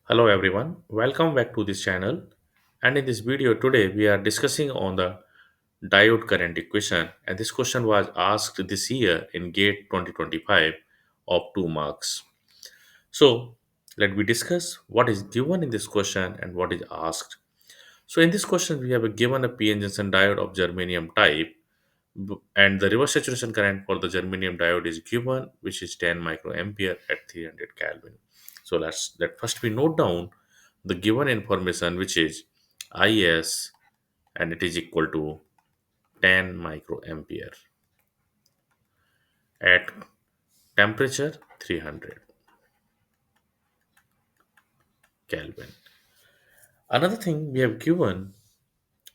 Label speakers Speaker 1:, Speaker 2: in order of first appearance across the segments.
Speaker 1: Hello everyone, welcome back to this channel. And in this video today we are discussing on the diode current equation, and this question was asked this year in GATE 2025 of 2 marks. So let me discuss what is given in this question and what is asked. So in this question we have a given a PN junction diode of germanium type, and the reverse saturation current for the germanium diode is given, which is 10 microampere at 300 Kelvin. So let first we note down the given information, which is Is, and it is equal to 10 microampere at temperature 300 Kelvin. Another thing, we have given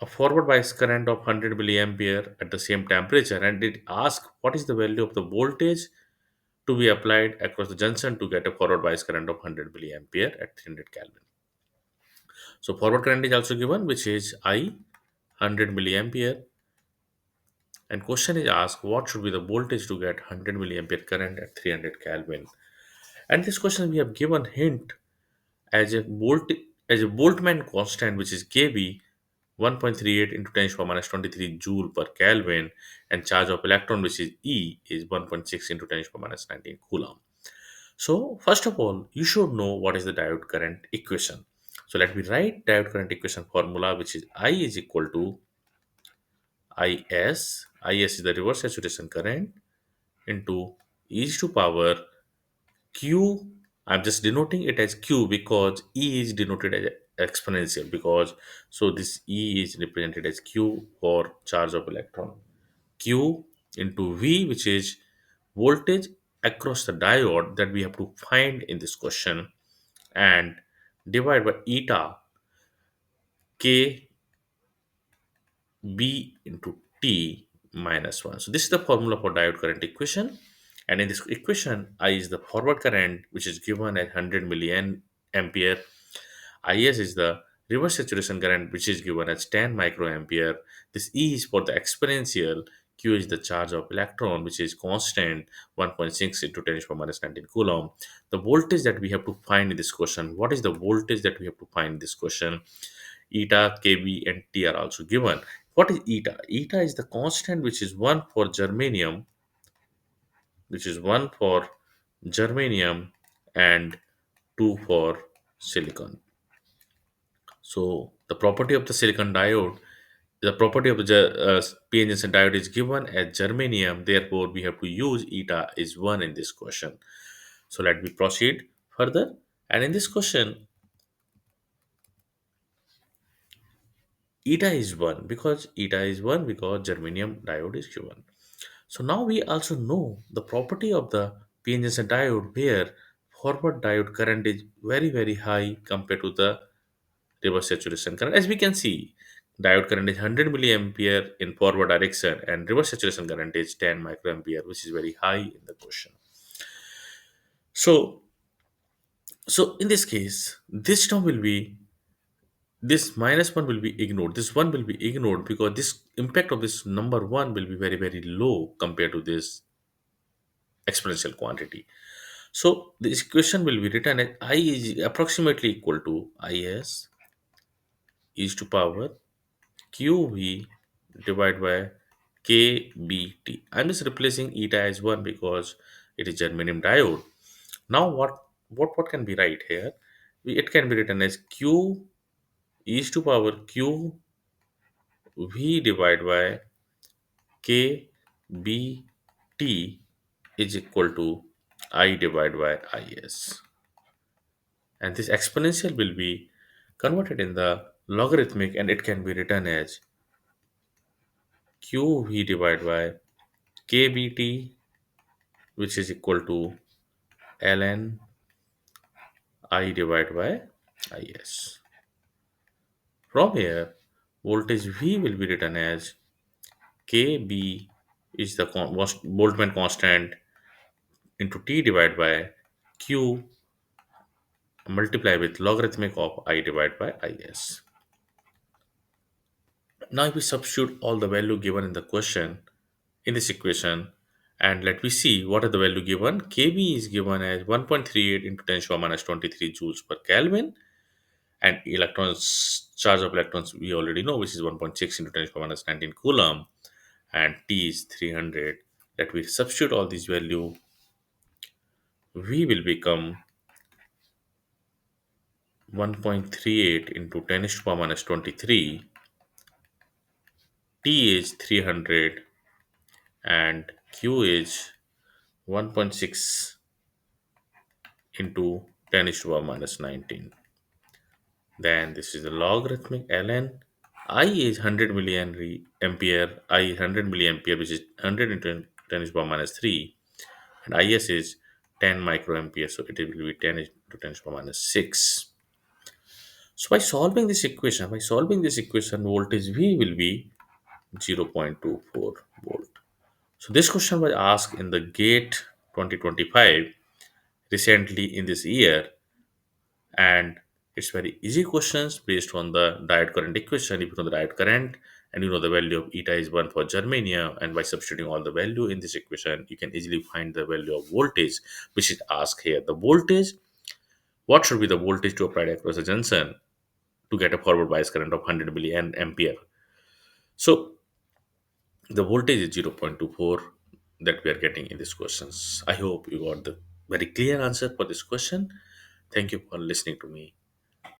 Speaker 1: a forward bias current of 100 milliampere at the same temperature, and it asks what is the value of the voltage to be applied across the junction to get a forward bias current of 100 milliampere at 300 Kelvin. So forward current is also given, which is I 100 milliampere, and question is asked what should be the voltage to get 100 milliampere current at 300 Kelvin. And this question we have given hint as a Boltzmann constant, which is Kb 1.38 into 10 to the power minus 23 joule per Kelvin, and charge of electron, which is E, is 1.6 into 10 to the power minus 19 coulomb. So first of all, you should know what is the diode current equation. So let me write diode current equation formula, which is I is equal to Is. Is is the reverse saturation current into e to power q. I'm just denoting it as q because e is denoted as exponential, because so this e is represented as q for charge of electron, q into v, which is voltage across the diode that we have to find in this question, and divide by eta k b into t minus 1. So this is the formula for diode current equation. And in this equation, I is the forward current, which is given at 100 milliampere. Is is the reverse saturation current, which is given as 10 microampere. This E is for the exponential. Q is the charge of electron, which is constant, 1.6 into 10 to the power minus 19 coulomb. The voltage that we have to find in this question, what is the voltage that we have to find in this question? Eta, Kb, and T are also given. What is eta? Eta is the constant, which is 1 for germanium, which is 1 for germanium and 2 for silicon. So the property of the silicon diode, the property of the p-n junction diode is given as germanium. Therefore, we have to use eta is 1 in this question. So let me proceed further. And in this question, eta is 1 because germanium diode is given. So now we also know the property of the p-n junction diode, where forward diode current is very very high compared to the reverse saturation current. As we can see, diode current is 100 milliampere in forward direction, and reverse saturation current is 10 microampere, which is very high in the question. So, so in this case, this term will be, this minus one will be ignored. This one will be ignored because this impact of this number one will be very very low compared to this exponential quantity. So this equation will be written as I is approximately equal to Is is to power QV divided by KBT. I'm just replacing eta as 1 because it is germanium diode. Now what can be right here? It can be written as Q is to power QV divided by KBT is equal to I divided by Is. And this exponential will be converted in the logarithmic, and it can be written as QV divided by KBT, which is equal to ln I divided by Is. From here, voltage V will be written as Kb is the Boltzmann constant into T divided by Q multiplied with logarithmic of I divided by Is. Now if we substitute all the value given in the question in this equation, And let me see what are the value given. Kb is given as 1.38 into 10 to the power minus 23 joules per Kelvin. And electrons, charge of electrons, we already know, which is 1.6 into 10 to the power minus 19 coulomb. And T is 300. Let me substitute all these value. V will become 1.38 into 10 to the power minus 23. T is 300 and Q is 1.6 into 10 is to the power minus 19. Then this is the logarithmic ln. I is 100 milliampere. I is 100 milliampere, which is 100 into 10 is to the power minus 3. And Is is 10 microampere. So it will be 10 to 10 to the power minus 6. So by solving this equation, voltage V will be 0.24 volt. So this question was asked in the GATE 2025 recently in this year, and it's very easy questions based on the diode current equation. If you know the diode current and you know the value of eta is 1 for germanium, and by substituting all the value in this equation, you can easily find the value of voltage, which is asked here. The voltage, what should be the voltage to apply across the junction to get a forward bias current of 100 milliampere? So the voltage is 0.24 that we are getting in these questions. I hope you got the very clear answer for this question. Thank you for listening to me.